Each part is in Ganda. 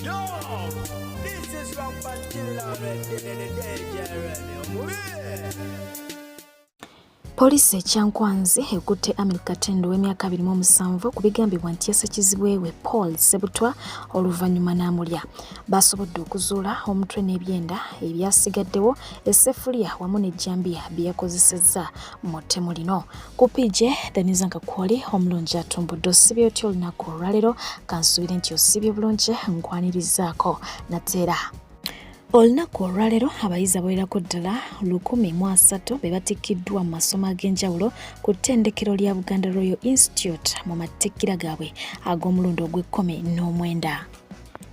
Yo, this is Rampantilla in the day, Poliisi ekyankwanzi ekutte Amir Katende w'emyaka 27 ku bigambibwa nti yasekizibwewe Paul Sebutwa oluvannyuma n'amulya. Basobodde okuzuula omutwe n'ebyenda ebyasigaddewo, esseffuliya wamu n'ejjambiya bye yakozesezza mu ttemu lino. Ku PJ Daniza Nkakwoli omulungi atumbudde osibye otya olunaku olwaleero, kansuubire nti osibye bulungi nkwanirizaako nateera. Olunaku olwaleero abayizi abawerako ddala 103 be batikkiddwa mu masomo ag'enjawulo ku ttendekero lya Buganda Royal Institute mu matikkira gaabwe ag'omulundi ogw'19.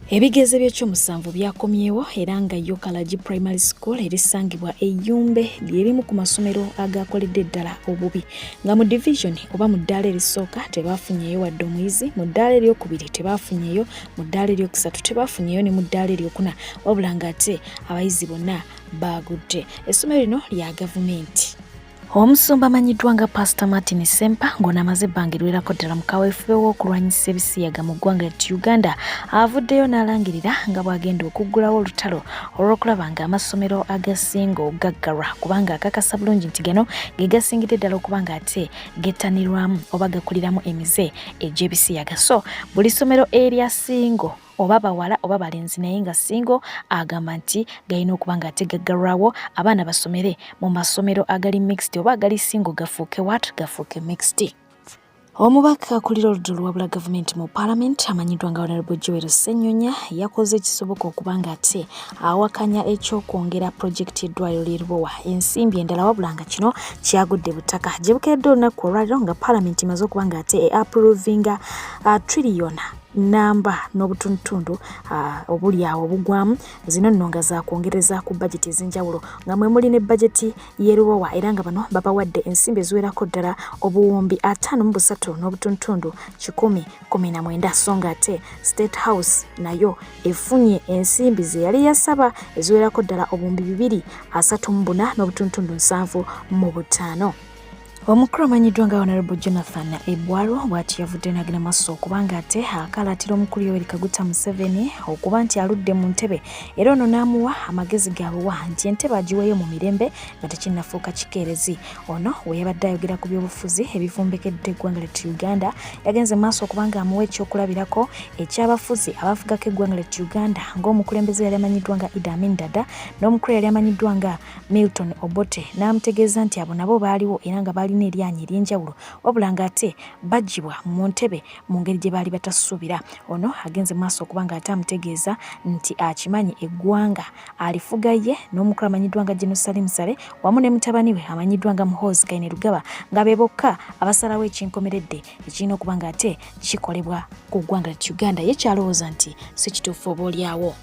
Ebigezo by'ekyomusanvu byakomyewo era nga Yokalagi Primary School erisangibwa Eyumbe ly'erimu ku masomero agakoledde ddala obubi, nga mu division oba mu ddaala erisooka tebaafunyeeyo wadde omuyizi, mu ddaala eryokubiri tebaafunyeeyo, mu ddaala eryokusatu tebaafunyeeyo ne mu ddaala eryokuna, wabula ng'ate abayizi bonna baagudde. Essomero lino lya gavumenti. Omusumba amanyiddwa nga Pastor Martin Sempa ng'onamaze ebbanga eriwerako ddala mu kaweefube w'okulwanyisa ebisiyaga mu ggwanga lya Uganda avuddeyo n'alangirira nga bw'agenda okuggulawo olutalo olw'okulaba nga amasomero agasinga gaggalwa, kubanga akakasa bulungi nti gano ge gasingidde ddala okuba nga ate gettanirwamu oba gakuliramu emize egy'ebisiyaga. So buli somero eryasingo oba bawala oba balenzi naye nga singo agamba nti galina okuba nga ate gaggalwawo, abaana basomere mu masomero agali mixed oba agali singo gafuuke mixed. Omubaka akulira oludda oluwabula gavumenti mu Parliament amanyiddwa nga Honorable Joel Ssenyonya yakoze ekisoboka okuba nga ate awakanya ekyokwongera pulojekiti y'eddwaliro ly'e Lubowa ensimbi endala, wabula nga kino kyagudde butaka. Gye bukedde olunaku olwaleero nga Parliament imaze okuba nga ate approvinga trillion namba n'obutundutundu obuli awo obugwamu zino nno nga zakwongereza ku bajeti ez'enjawulo, nga mwe muli ne bajeti y'e Lubowa era nga bano babawadde ensimbi eziwerako ddala obuwumbi 53 n'obutundutundu 119, so nga ate State House nayo efunye ensimbi ze yali yasaba eziwerako ddala obuwumbi 234 n'obutundutundu 75. Omukulu amanyiddwa nga Honorable Jonathan Ebwaro bw'ati yavudde n'agenda maaso okuba nga ate akalaatira omukulu Yoweri Kaguta Museveni okuba nti aludde mu ntebe, era ono n'amuwa amagezi gabuwa nti entebe agiweeyo mu mirembe nga tekinnafuuka kikeerezi. Ono we yabadde ayogera ku by'obufuzi ebivumbekedde eggwanga ly'e Uganda, yagenze maaso okuba nga amuwa ekyokulabirako eky'abafuzi abafugako eggwanga ly'e Uganda ng'omukulembeze yali amanyiddwa nga Idi Amin Dada n'omukulu yali amanyiddwa nga Milton Obote, n'amutegeeza nti abo nabo baaliwo era nga balina eryanyi ery'enjawulo, wabula nga ate bagibwa mu ntebe mu ngeri gye baali batasuubira. Ono agenze maaso okuba nga ate amutegeeza nti akimanyi eggwanga alifuga ye n'omukulu amanyiddwa nga General Salim Sale wamu ne mutabani we amanyiddwa nga Muhoozi Kainerugaba nga be bokka abasalawo ekinkomeredde ekirina okuba nga ate kikolebwa ku ggwanga lya Uganda. Ye kyalowooza nti si kituufu oba olyawo.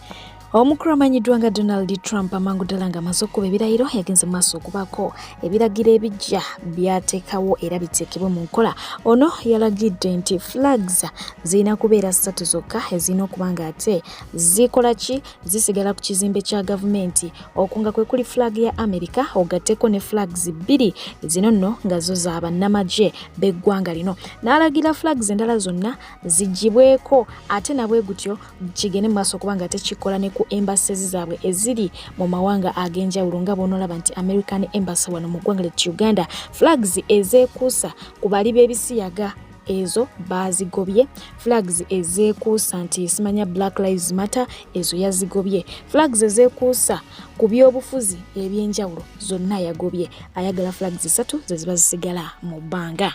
Omukulu amanyiddwa nga Donald Trump amangu ddala nga amaze okuba ebirayiro yagenze maaso okubaako ebiragiro ebijja byateekawo era biteekebwe mu nkola. Ono yalagidde nti flags zirina kubeera 3 zokka ezirina okuba nga ate zikola ki, zisigala ku kizimbe kya gavumenti, okunga kwe kuli flag ya America ogatteko ne flags 2 zino nno nga zo za bannamagye b'eggwanga lino. N'alagira flags endala zonna zigibweko ate nabwe gutyo kigende maaso okuba nga ate kikola ne ku embassies zaabwe eziri mu mawanga ag'enjawulo nga bw'onolaba nti American Embassy wano mu ggwanga lya Uganda flags ezeekuusa ku bali b'ebisiyaga ezo bazigobye, flags ezeekuusa nti simanya Black Lives Matter ezo yazigobye, flags ezeekuusa ku by'obufuzi eby'enjawulo zonna yagobye. Ayagala flags 3 ze ziba zisigala mu bbanga.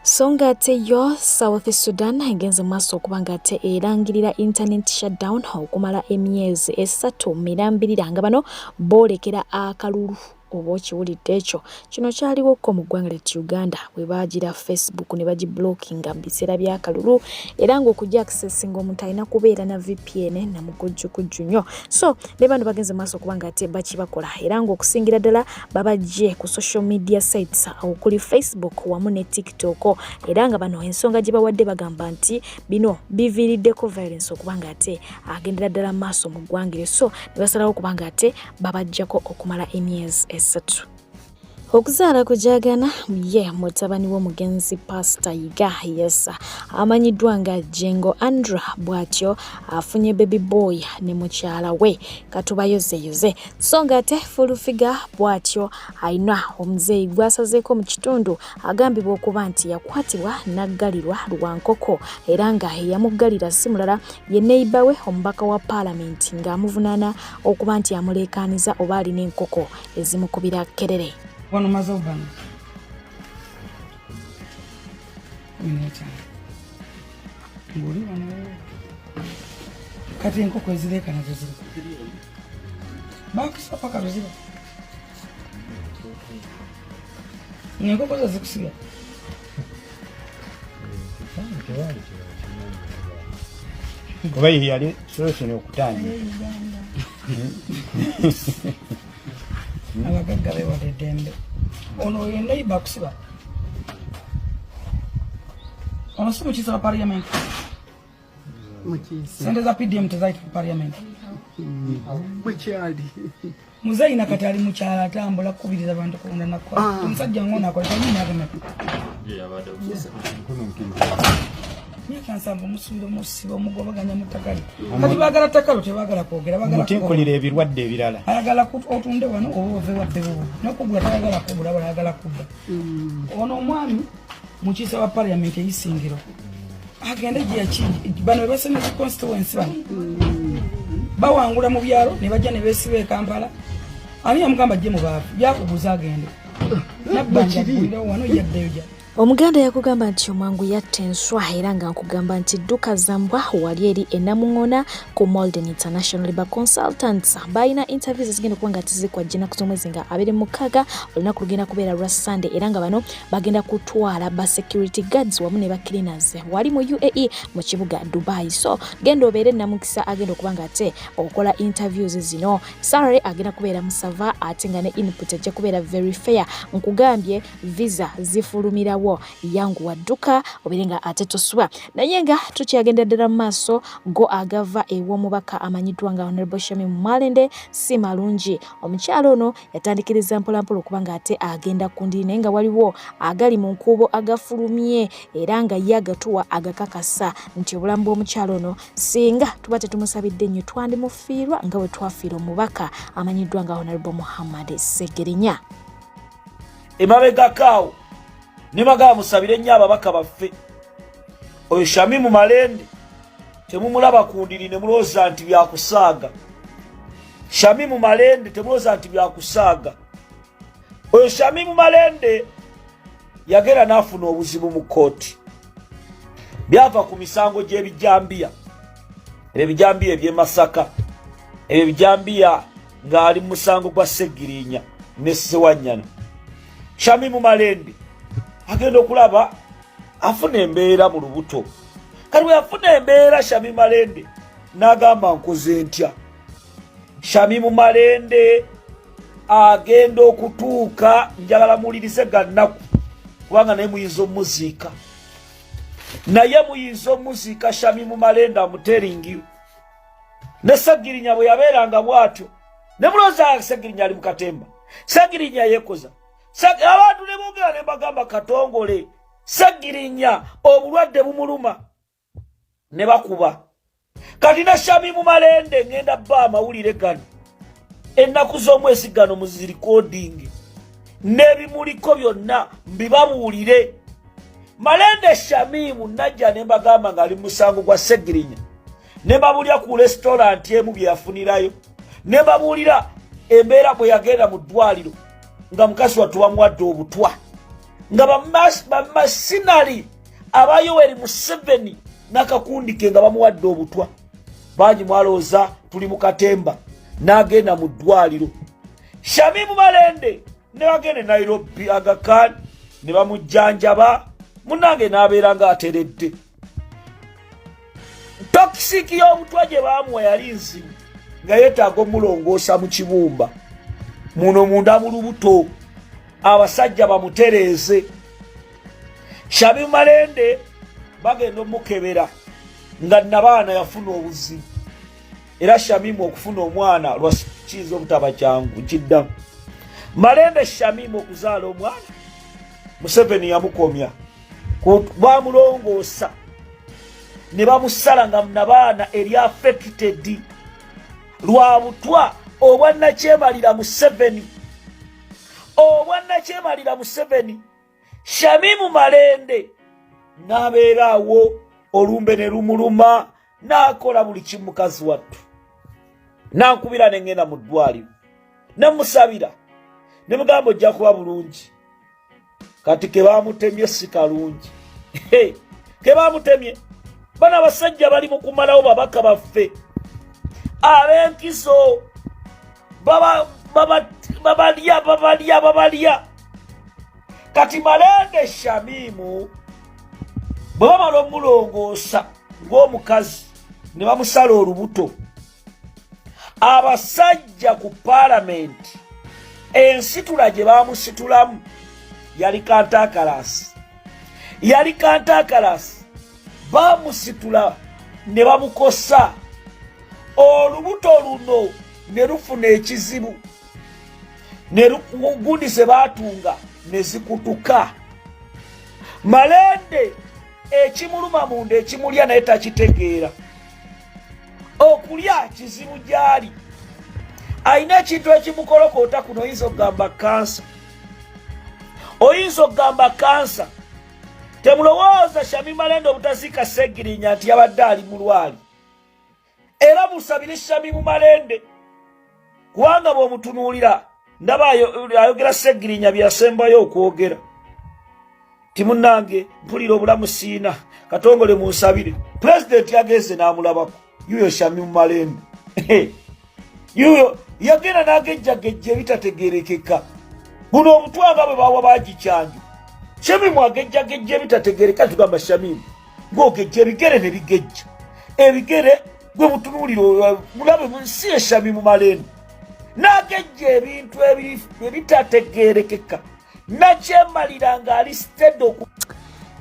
So nga ate yo South Sudan egenze maaso okuba nga ate erangirira internet shutdown okumala emyezi 3 mirambirira nga bano boolekera akalulu oba okiwulidde ekyo. Kino kyaliwoko mu ggwanga lya Uganda bwe baagira Facebook ne bagiblockinga mu biseera by'akalulu, era ng'okujja accessinga omuntu alina kubeera na VPN na mugujjukujju nnyo. So ne bano bagenze maaso okuba nga ate bakibakola, era ng'okusingira ddala babajje ku social media sites okuli Facebook wamu ne TikTok, era nga bano ensonga gye bawadde bagamba nti bino biviiriddeko violence okuba nga ate agendera ddala maaso mu ggwanga. So ne basalawo okuba nga ate babajjako okumala emyezi 3. Okuzaala kujagana ye mutabani w'omugenzi Pastor Yiga Yesa amanyiddwa nga Jengo Andra bw'atyo afunye baby boy ne mukyala we katubayozeyoze so nga ate full figure bw'atyo ayina omuzeeyi gwasazeeko mu kitundu agambibwa okuba nti yakwatibwa n'aggalirwa Lwankoko era nga yamuggalira si mulala ye neighbor we omubaka wa Parliament ng'amuvunaana okuba nti amuleekaaniza oba alina enkoko ezimukubira kerere. Wano maze obanga. Mineta. Ngoli wano. Kati enkoko ezireka nazo ziri. Bakusa paka ruziba. Enkoko zo zikusiga. Kuba yali solution okutanya. Abagagga be wadedembe ono yenda ibakusiba ono si mukiisa wa parliament sente za PDM tezaita parliament muzeeyi nakati ali mukyala atambula kukubiriza abantu kuwunda nakwa omusajja ng'ono akolesa nyini agema myaka nsanvu musuubira musiba omugobaganya mu ttaka kati baagala ttaka tebaagala kwogera mutinkulira ebirwadde ebirala ayagala otunde wano oba ove wadde bubu nokugula tayagala kugula bayagala kudda ono omwami mukiisa wa parliament eyisingiro agende gyeyaki bano bebasemeza constituency bano bawangula mu byalo ne bajja ne beesiba e Kampala ani yamugamba ajje mu baafu byakuguza agende nabbanja bulirawo wano yaddeyo gya Omuganda yakugamba nti omwangu yatta enswa era nga nkugamba nti dduka zambwa wali eri ennamuŋŋona ku Malden International Labour Consultants balina interviews zigenda okuba nga tizikwa jjina kuz'omwezi nga 26 olunaku lugenda kubeera lwa Sunday era nga bano bagenda kutwala ba security guards wamu ne ba cleaners wali mu UAE mu kibuga Dubai so genda obeere namukisa agenda okuba nga ate okola interviews zino salary agenda kubeera musava ate nga ne input ejja kubeera very fair nkugambye visa zifulumira yangu wadduka obirenga ate toswa naye nga tukyagenda ddala mu maaso go agava ew'omubaka amanyiddwa nga Honorable Shamim Malende si malungi omukyalo ono yatandikiriza mpolampola okuba nga ate agenda ku ndiri naye nga waliwo agali mu nkuubo agafulumye era nga ye agatuwa agakakasa nti obulamu bw'omukyalo ono singa tuba tetumusabidde nnyo twandimufiirwa nga bwe twafiira omubaka amanyiddwa nga Honorable Muhammad Segerinya emabegakaawo nibaga musabire nnyo ababaka baffe oyo Shamimu Malende temumulaba ku ndiri ne mulowooza nti byakusaaga Shamimu Malende temulowooza nti byakusaaga oyo Shamimu Malende yagera n'afuna obuzibu mu kkooti byava ku misango gy'ebijambiya ebijambiya eby'e Masaka ebijambiya ng'ali mu musango gwa Segirinya ne Sewanyana Shamimu Malende agenda okulaba afuna embeera mu lubuto kati bwe yafuna embeera Shamimu Malende n'agamba nkoze ntya Shamimu Malende agenda okutuuka njagala muwulirize gannaku kubanga naye muyinza omuziika Shamimu Malende amuteringiyo ne Segirinya bwe yabeeranga bw'atyo ne mulowooza Segirinya ali mu katemba Segirinya yeekoza abantu ne boogera ne bagamba katongole Segirinya obulwadde bumuluma ne bakuba kati na Shamimu Malende ngenda bba amawulire gano ennaku z'omwezi gano muzirikodingi n'ebimuliko byonna mbibabuulire Malende Shamimu najja ne mbagamba ng'ali mu musango gwa Segirinya ne babuulira ku restaurant emu bye yafunirayo ne babuulira embeera bwe yagenda mu ddwaliro nga mukasi watu bamuwadde obutwa nga bamasinali aba Yoweri Museveni n'akakundi ke nga bamuwadde obutwa bangi mwalowooza tuli mu katemba n'agenda mu ddwaliro Shamimu Malende ne bagenda Nairobi Aga Khan ne bamujjanjaba munnange n'abeera ng'ateredde tokisiki y'obutwa gye baamuwa yali nzibu nga yeetaaga omulongoosa mu kibumba muno munda mu lubuto abasajja bamutereeze Shamimu Malende bagenda omukebera nga nabaana yafuna obuzibu era Shamimu okufuna omwana lwa kizo obutaba kyangu kiddamu Malende Shamimu okuzaala omwana Museveni yamukomya bamulongoosa ne bamusala nga munabaana eri affected lwa butwa obwannakyemalira Museveni Shamimu Malende n'abeeraawo olumbe ne lumuluma n'akola buli kimukazi wattu n'ankubira ne ngenda mu ddwaliro n'amusabira ne mugamba ojja kuba bulungi kati ke baamutemye si kalungi ke baamutemye bana abasajja bali mu kumalawo babaka baffe ab'enkizo babalya kati Malende Shamimu bwe bamala omulongoosa ng'omukazi ne bamusala olubuto abasajja ku paalamenti ensitula gye baamusitulamu yali kantakalasi baamusitula ne bamukosa olubuto luno ne lufuna ekizibu ne gundi ze baatunga ne zikutuka Malende ekimuluma munda ekimulya naye takitegeera okulya kizibu gyali ayina ekintu ekimukolokoota kuno oyinza okugamba kansa temulowooza Shamimu Malende obutaziika Ssegirinya nti yabadde ali mulwali era musabire Shamimu Malende kubanga bw'omutunuulira ndaba ayogera Ssegirinya byasembayo okwogera timunnange mpulira obulamu siina katongole munsabire pulezidenti yagenze n'amulabako yuyo Shamimu Malende yuyo yagenda n'agejjagejja ebitategeerekeka buno obutwanga bwe bawa bagikyanju Shamimu agejjagejja ebitategeereka tugamba Shamimu ng'ogejja ebigere ne bigejja ebigere gwe mutunuulire mulabe si Shamimu Malende n'agejja ebintu ebitategeerekeka nakyemalira ng'ali stedo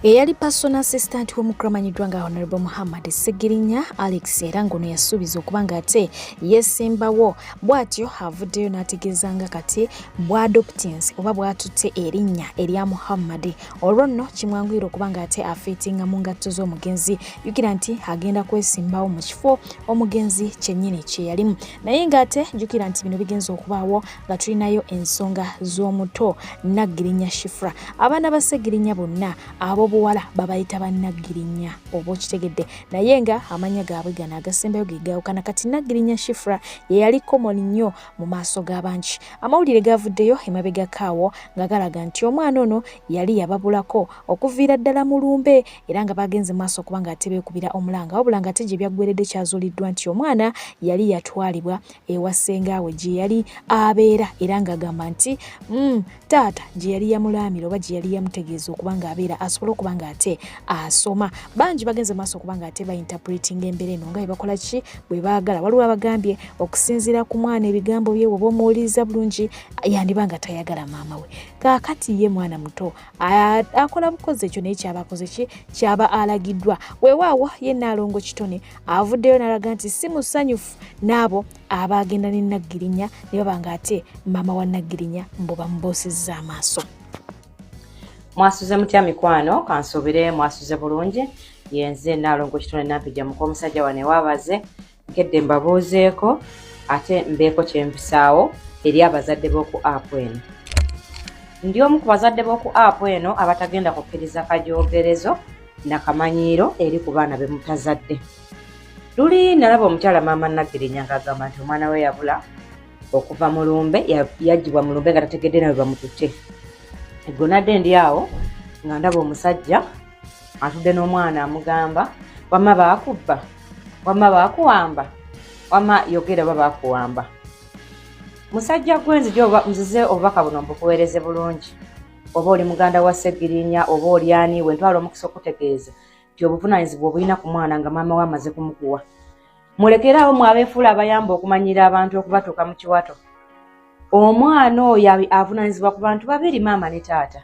eyali personal assistant w'omukulamanyiddwa nga Honorable Muhammad Ssegirinya Alex era ngono yasuubiza okuba nga ate yeesimbawo bw'atyo avuddeyo n'ategeeza nga kati bw'adoptins oba bw'atutte erinnya erya Muhammad olwo nno kimwanguyira okuba nga ate afeetinga mu ngatto z'omugenzi jjukira nti agenda kwesimbawo mu kifo omugenzi kyennyini kye yalimu naye ng'ate jjukira nti bino bigenza okubaawo nga tulinayo ensonga z'omuto Naggirinya Shifra abaana ba Ssegirinya bonna abo buwala babayita Bannaggirinya oba okitegedde naye nga amanya gaabwe gano agasembayo gegawukana kati Naggirinya Shifra ye yali komoni nnyo mu maaso g'abangi amawulire gavuddeyo emabega kaawo nga galaga nti omwana ono yali yababulako okuviira ddala mu lumbe era nga bagenze maaso okuba nga ate beekubira omulanga wabula nga ate gye byaggweredde kyazuuliddwa nti omwana yali yatwalibwa ewa ssengaawe gye yali abeera era ng'agamba nti taata gye yali yamulaamira oba gye yali yamutegeeza okuba nga abeera asobola okuba nga ate asoma bangi bagenze maaso okuba nga ate bainterpreting embeera eno nga bakola ki bwe baagala waliwo abagambye okusinziira ku mwana ebigambo bye oba omuwuliriza bulungi yandiba nga tayagala maama we kaakati ye mwana muto akola bukozi ekyo naye kyaba akoze ki kyaba alagiddwa weewaawo ye Naalongo Kitone avuddeyo n'alaga nti si musanyufu n'abo abagenda ne Naggirinya ne baba nga ate maama wa Naggirinya mbo bamuboosezza amaaso. Mwasuze mutya mikwano kansobere mwasuze bulungi yenze Naalongo Kitone nampijja muko omusajja wane wabaze nkedde mbabuuzeeko ate mbeeko kyempisaawo eri abazadde b'oku app eno ndi omu ku bazadde b'oku app eno abatagenda kukkiriza kajoogerezo na kamanyiiro eri ku baana be mutazadde luli nalaba omukyala maama Naggirinya ng'agamba nti omwana we yabula okuva mu lumbe yaggyibwa mu lumbe nga tategedde nawe bamututte gonadde ndi awo nga ndaba omusajja atudde n'omwana amugamba wamma baakubba wamma baakuwamba wamma yogera ba baakuwamba musajja gwenzi oba nzize obubaka buno mbukuweereze bulungi oba oli muganda wa Ssegirinya oba oli ani wentwala omukisa okutegeeza nti obuvunaanyizibwa obulina ku mwana nga maama we amaze kumukuwa mulekerawo mwabeefuula abayamba okumanyira abantu okubatuuka mu kiwato omwana oyo avunaanyizibwa ku bantu babiri maama ne taata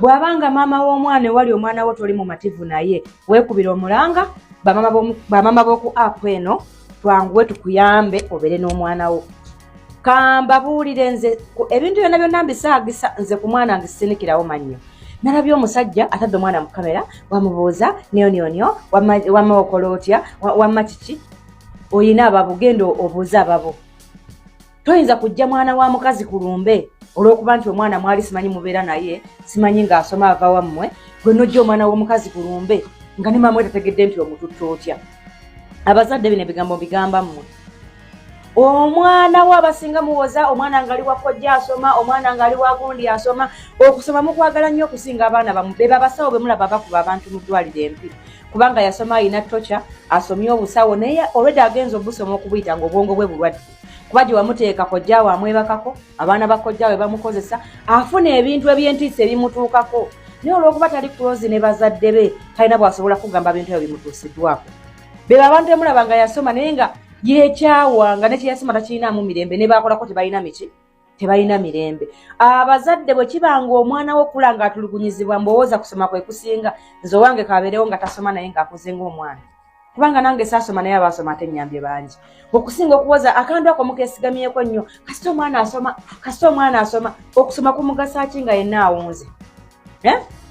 bw'abanga maama w'omwana wali omwana wo toli mumativu naye weekubira omulanga bamaama b'oku app eno twanguwe tukuyambe obeere n'omwana wo kamba buulire nze ebintu byonna byonna mbisaagisa nze ku mwana ngisinikirawo mannyo nalabye omusajja atadde omwana mu kamera wamubuuza niyoniyonyo wamma okola otya wamma kiki oyina ababo genda obuuza ababo toyinza kujja mwana wa mukazi ku lumbe olw'okuba nti omwana mwali simanyi mubeera naye simanyi ng'asoma ava wammwe gwe nojja omwana w'omukazi ku lumbe nga ne maamwe tategedde nti omututta otya abazadde bino ebigambo mbigamba mmwe omwana we abasinga muwoza omwana ngali wa kojja asoma omwana ngali wa gundi asoma okusoma mukwagala nnyo okusinga abaana bamu be babasawo bwe mulaba bakuba abantu mu ddwaliro empi kubanga yasoma alina tocha asomye obusawo naye olwedde agenza obusoma okubuyita ng'obwongo bwe bulwadde kuba gye wamuteeka kojjaawe amwebakako abaana ba kojjaawe bamukozesa afuna ebintu eby'entiisa ebimutuukako naye olw'okuba tali kulozi ne bazadde be talina bw'asobola kugamba bintu ebyo bimutuusiddwako be abantu emulaba nga yasoma naye nga yekyawanga nekyeyasoma takirinaamu mirembe ne bakolako tebalina miki tebalina mirembe abazadde bwe kibanga omwana wo okula ng'atulugunyizibwa mbowooza kusoma kwe kusinga nze owange kabeerewo nga tasoma naye ng'akuze ng'omwana kubanga nange saasoma naye abaasoma ate ennyambye bangi okusinga okuwoza akantu ako mukeesigamyeko nnyo kasita omwana asoma okusoma kumugasa ki nga yenna awunze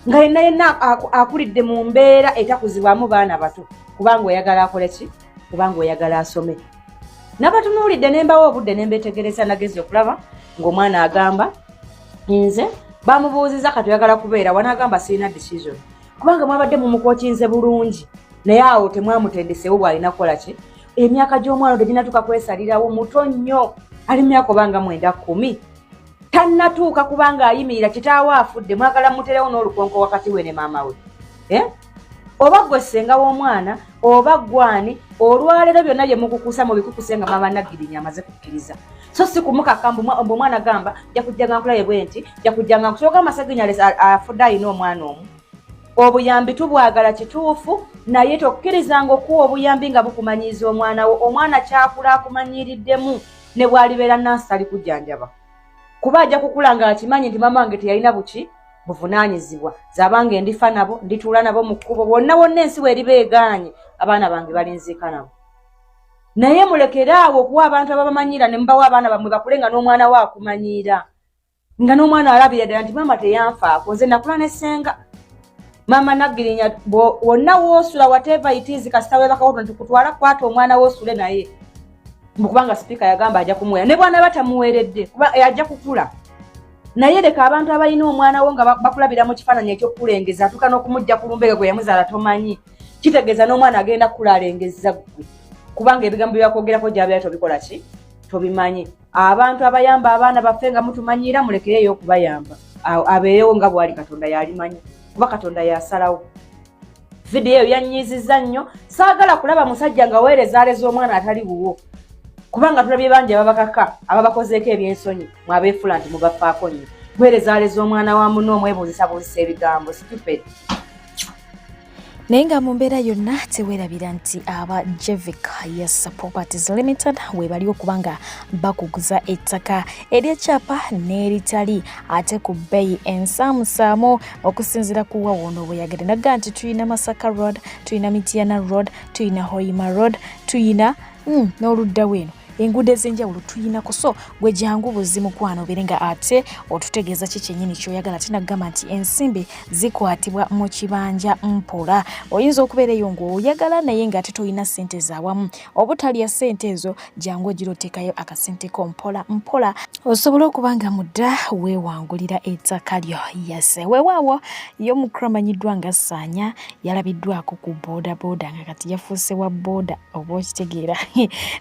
nga yenna akulidde mu mbeera etakuzibwamu baana bato kubanga oyagala akole ki kubanga oyagala asome nabatunuulidde nembawo obudde nembeetegereza nagezi okulaba ng'omwana agamba nze bamubuuziza kati oyagala kubeera wanaagamba sirina decision kubanga mwabadde mumukokinze bulungi naye awo temwamutendesewo bw'alina kukola ki emyaka gy'omwana odde ginatuuka kwesalirawo muto nnyo ali myaka obanga 9-10 tannatuuka kubanga ayimirira kitaawe afudde mwagala muterewo n'olukonko wakati we ne maama we oba gwe ssenga w'omwana oba gwani olwaleero byonna bye mukukusa mubikukuse nga maama Nagirinya amaze kukkiriza so si kumukaka omwana gamba jakujjanga nkulaye bwe nti jakujjanga nkusooka Amasegenyala afudde alina omwana omu obuyambi tubwagala kituufu naye tokkirizanga okuwa obuyambi nga bukumanyiiza omwana wo omwana kyakula akumanyiriddemu ne bw'alibeera nansi tali kujjanjaba kuba ajja kukula nga akimanyi nti maama wange teyalina buki buvunaanyizibwa zabanga endifa nabo ndituula nabo mu kkubo bonna ensi we eribeegaanye abaana bange balinziika nabo naye mulekeraawo okuwa abantu ababamanyira ne mubawa abaana bamwe bakule nga n'omwana we akumanyiira nga n'omwana alabira ddala nti maama teyanfaako nze nakula ne ssenga maama Nagirinya wonna woosula whatever it is kasita weebakawo nti kutwala kwata omwana woosule naye kubanga sipiika yagamba ajja kumuweera ne bwana batamuweeredde kuba ajja kukula naye leka abantu abalina omwana wo nga bakulabira mu kifaananyi ekyokulengeza atuuka n'okumujja ku lumbege gwe yamuzaala tomanyi kitegeeza n'omwana agenda kula alengezza ggwe kubanga ebigambo byakwogerako gy'abeera tobikola ki tobimanyi abantu abayamba abaana baffe nga mutumanyiira mulekereyo okubayamba abeerewo nga bwali Katonda yalimanyi kuba Katonda yasalawo vidiyo eyo yannyiizizza nnyo saagala kulaba musajja nga weerezaaleza omwana atali wuwo kubanga tulabye bangi ababakaka ababakozeeko ebyensonyi mwabeefula nti mubafaako nnyo weerezaaleza omwana wa muno omwebuuzisabuuzisa ebigambo stupid naye nga mu mbeera yonna teweerabira nti aba Jevic Yes Properties Limited weebali okuba nga bakuguza ettaka ery'ekyapa n'eritali ate ku bbeeyi ensaamusaamu okusinziira ku wawono bweyagede nagga nti tuyina Masaka Road, tuyina Mityana Road, tuyina Hoima Road, tuyina n'oludda weeno enguudo ez'enjawulo tuyinako so gwe jangu buzimu kwana obeere nga ate otutegeeza ki kyennyini kyoyagala tinagamba nti ensimbi zikwatibwa mu kibanja mpola oyinza okubeera eyo ng'oyagala naye nga ate toyina ssente zaawamu obutalya ssente ezo jangu ogira oteekayo akasenteko mpola osobole okuba nga mudda weewangulira ettaka lyo yase weewaawo yo mukulu amanyiddwa nga Ssaanya yalabiddwako ku boodabooda nga kati yafuuse wa booda oba okitegeera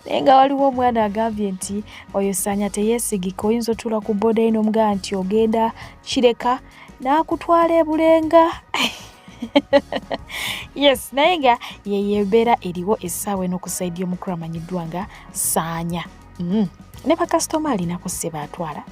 naye nga waliwo omwana agambye nti oyo Ssaanya teyeesigika oyinza otuula ku booda ino omugamba nti ogenda kireka n'akutwala ebulenga yes naye nga yeyebeera eriwo essaawa eno ku saidi y'omukulu amanyiddwa nga Ssaanya ne bakasitoma alinako sseba atwala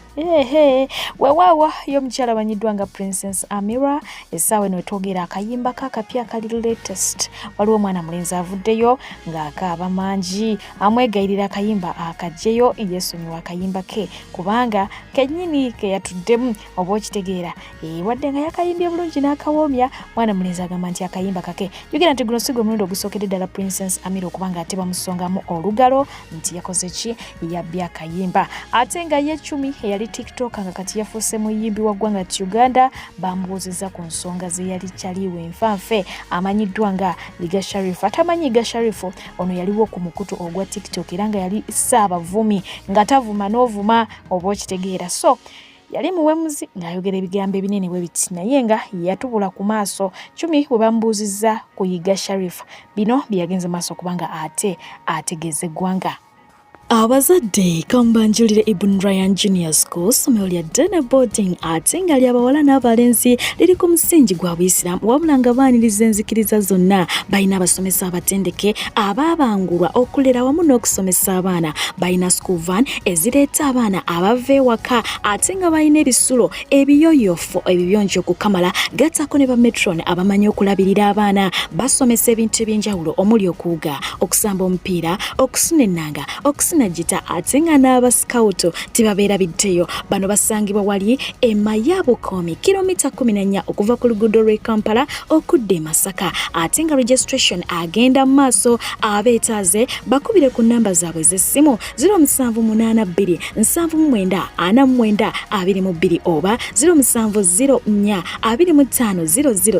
weewaawa y'omukyala amanyiddwa nga Princess Amira essaawa eno etwogera akayimba kakapya akali latest waliwo omwana mulenzi avuddeyo ng'akaaba mangi amwegayirira akayimba akaggyeyo yeesonyiwa akayimba ke kubanga kennyini ke yatuddemu oba okitegeera wadde nga yakayimbye bulungi n'akawoomya mwana mulenzi agamba nti akayimba kake yogera nti guno si gwe mulundi ogusookedde ddala Princess Amira okubanga ate bamusongamu olugalo nti yakoze ki yabbi akayimba. Ate nga ye Chumi eyali TikTok nga kati yafuuse muyimbi wa ggwanga Uganda bamubuuzizza ku nsonga ze yali kyaliwe enfanfe amanyiddwa nga Liga Sharifu. Atamanyi Liga Sharifu ono yaliwo ku mukutu ogwa TikTok era nga yali saabavumi nga tavuma n'ovuma oba okitegeera. So yali muwemuzi ng'ayogera ebigambo ebinene bwe biti naye nga yatubula ku maaso Chumi bwe bamubuuzizza ku Liga Sharifu bino byagenze maaso kubanga ate ategeeza eggwanga. Abazadde kambanjulire Ibn Ryan Junior School somero lya Dana Boarding ate nga ly'abawala n'abalenzi liri ku musingi gwa Buyisiraamu wabula nga baaniriza enzikiriza zonna. Balina abasomesa abatendeke abaabangulwa okulera wamu n'okusomesa abaana. Balina school van ezireeta abaana abava ewaka ate nga balina ebisulo ebiyoyofu ebibiyonjo okukamala gattako ne bametron abamanyi okulabirira abaana. Basomesa ebintu eby'enjawulo omuli okuwuga, okusamba omupiira, okusuna ennanga, okusuna gita ate nga n'aba scout tebabeera biddeyo. Bano basangibwa wali e Mayabukomi kilomita 14 okuva ku luguudo lw'e Kampala okudda e Masaka. Ate nga registration agenda mu maaso. Abeetaaze bakubire ku nnamba zaabwe z'essimu 0782 79 49 oba 0704 25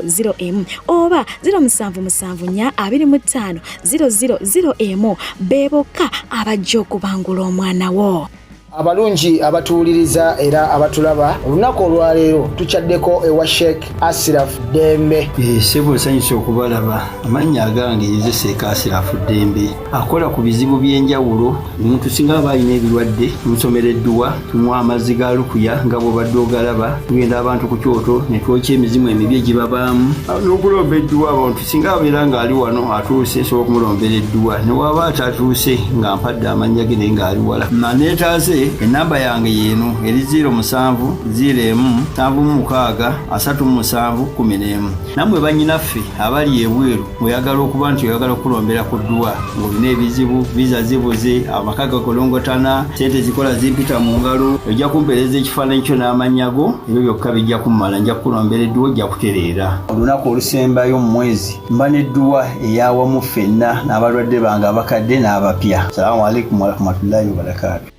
000 oba 0774 25 000 beboka abajja okubangula omwana wo. Abalungi abatuwuliriza era abatulaba olunaku olwaleero tukyaddeko ewa Sheikh Ashraf Dembe. Sebo sanyusa okubalaba. Amannya agange ye Sheikh Ashraf Dembe akola ku bizibu by'enjawulo. Omuntu singa balina ebirwadde musomereddwa tunywa amazzi ga lukuya nga bw'obadde ogalaba tugenda abantu ku kyoto ne twokya emizimu emibi egibabaamu n'okulomba edduwa. Abantu singa abeera ng'ali wano atuuse sobola okumulombera edduwa ne waba atatuuse nga mpadde amannya ge naye ng'ali wala neetaase. Enamba yange yeno eri 0701763711. Namwe bannyinaffe abali ebweru oyagala okuba nti oyagala okulombera ku dduwa ng'olina ebizibu visa zibuze amaka gakolongotana sente zikola zimpita mu ngalo ojja kumpeereza ekifaananyi kyo n'amanyago ebyo byokka bijja kummala nja kukulombera edduwa ojja kutereera. Olunaku olusembayo mu mwezi mba n'edduwa eyawamu ffenna n'abalwadde bange abakadde n'abapya. Salaamu alaikum warahmatullahi wabarakatuh.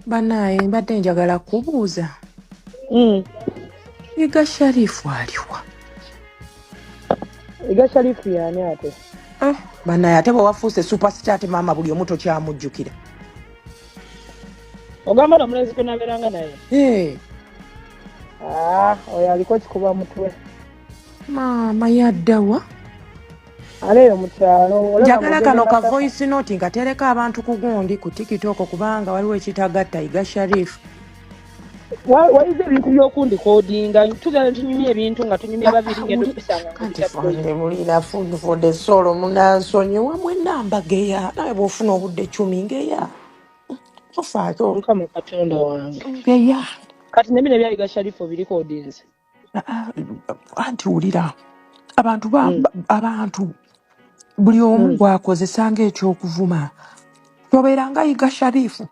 Banaye mbadde njagala kubuuza. Liga Sharifu aliwa? Liga Sharifu yani ate? Banaye ate bwe wafuuse superstar ate maama buli omu tokyamujjukira. Ogamba omulenzi gwe nabeeranga naye? Oyo aliko kikuba mutwe. Maama yaddawa? Aleyo mukyalo. Njagala kano ka voice note nga tereka abantu ku gundi ku TikTok kubanga waliwo ekitagatta Liga Sharifu. Waize ebintu by'okundi kodinga tugenda tunyumya ebintu nga tunyumya babiri ngendo tusanga. Kanti mulina food for the soul munansonyi wamwe namba geya nawe bw'ofuna obudde Chumi ngeya. Ofaato. Mukama Katonda wange. Geya. Kati ne bino bya Liga Sharifu biri kodinze. Anti wulira abantu buli omu gwakozesanga ekyokuvuma. Tobeeranga Liga Sharifu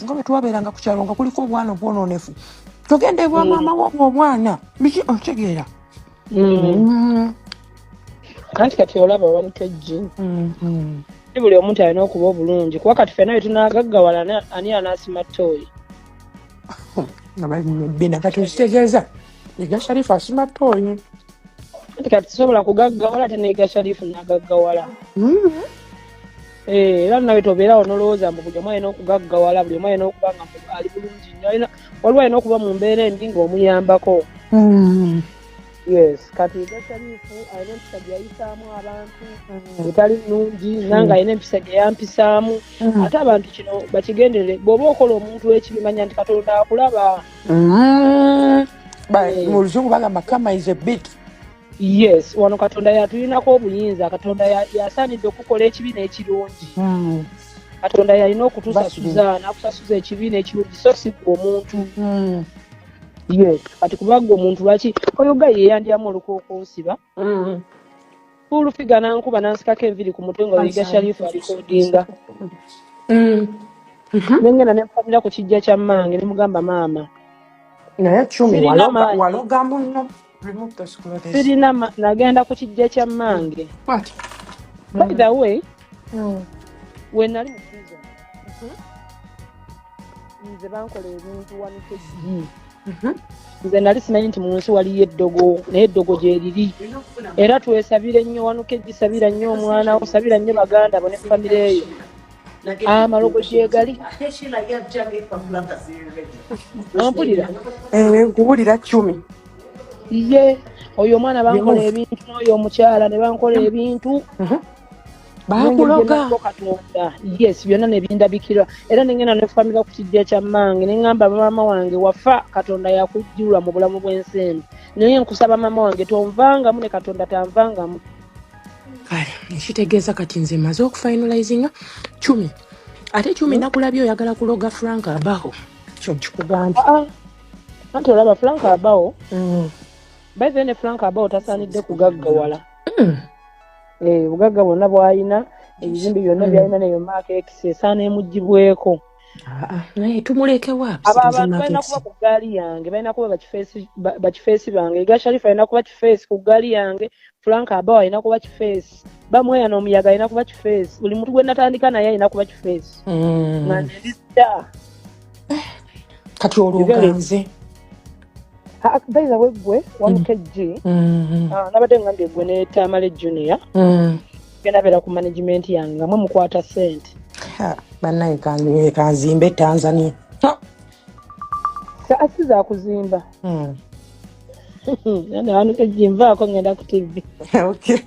nga bwe twabeeranga ku kyalo nga kuliko obwana obwononefu. Togende bwa maama wo obwana biki otegeera. Kati olaba wamukejji. Buli omuntu alina okuba obulungi kuba kati ffenna bwe tunaagaggawala ani anaasima ttooyi. Bina kati okitegeeza Liga Sharifu asima ttooyi. Kati tusobola kugaggawala ate ne Liga Sharifu n'agaggawala. Era nawe tobeerawo nolowooza mbu buli omu alina okugaggawala buli omu alina okuba nga ali bulungi nnyo waliwo alina okuba mu mbeera embi ng'omuyambako. Yes, kati Liga Sharifu alina empisa gye yayisaamu abantu etali nnungi nanga alina empisa gye yampisaamu ate abantu kino bakigenderere bw'oba okola omuntu w'ekibi manya nti Katonda akulaba. Mu Luzungu bagamba karma is a bit. Yes, wano Katonda yatulinako obuyinza. Katonda yasaanidde okukola ekibi n'ekirungi. Katonda yalina okutusasuza n'akusasuza ekibi n'ekirungi so si omuntu. Yes, kati kubagga omuntu lwaki oyoga yeyandyamu olukookonsiba. Ulufiga nankuba nansikako enviri ku mutwe nga Liga Sharifu alikodinga. Nengenda nenfamira ku kijja kya mmange ne mugamba maama. Naye Chumi waloga muno. Sirina nagenda ku kijja kya mmange. By the way, we nali mu prison nze bankola ebintu wanike nze nali simanyi nti mu nsi waliyo eddogo naye eddogo gyeriri era twesabire nnyo wanuka gisabira nnyo omwana wo sabira nnyo baganda bo ne famire eyo amalogo gyegali ampulira nkuwulira Cumi ye oyo omwana bankola ebintu n'oyo omukyala ne bankola ebintu bakuloga Katonda yes byonna ne bindabikira era nengenda ne famire ku kijja kya mmange ne ngamba mama wange wafa Katonda yakujjula mu bulamu bw'ensembe naye nkusaba mama wange tonvangamu ne Katonda tanvangamu kale ekitegeeza kati nze maze okufinalizinga Cumi ate Cumi nakulabye oyagala kuloga Frank Abaho kyo kikugamba anti olaba Frank Abaho by the way ne Frank Abaho tasaanidde kugaggawala bugagga bwonna bw'alina ebizimbe byonna by'alina neyo Mark X esaana emugibweko naye tumulekewa abantu balina kuba ku ggaali yange balina kuba bakifeesi bange ega Sharifa alina kuba kifeesi ku ggaali yange Frank Abaho alina kuba kifeesi bamweya n'omuyaga alina kuba kifeesi buli muntu gwe natandika naye alina kuba kifeesi nga nzizza kati olwoganze baiza weggwe wamukejji nabadde ngambye gwe ne Tamale Junior genda beera ku management yange nga mwe mukwata ssente bannaye kanzimbe Tanzania asiza kuzimba nane wanukejji nvaako ngenda ku TV okay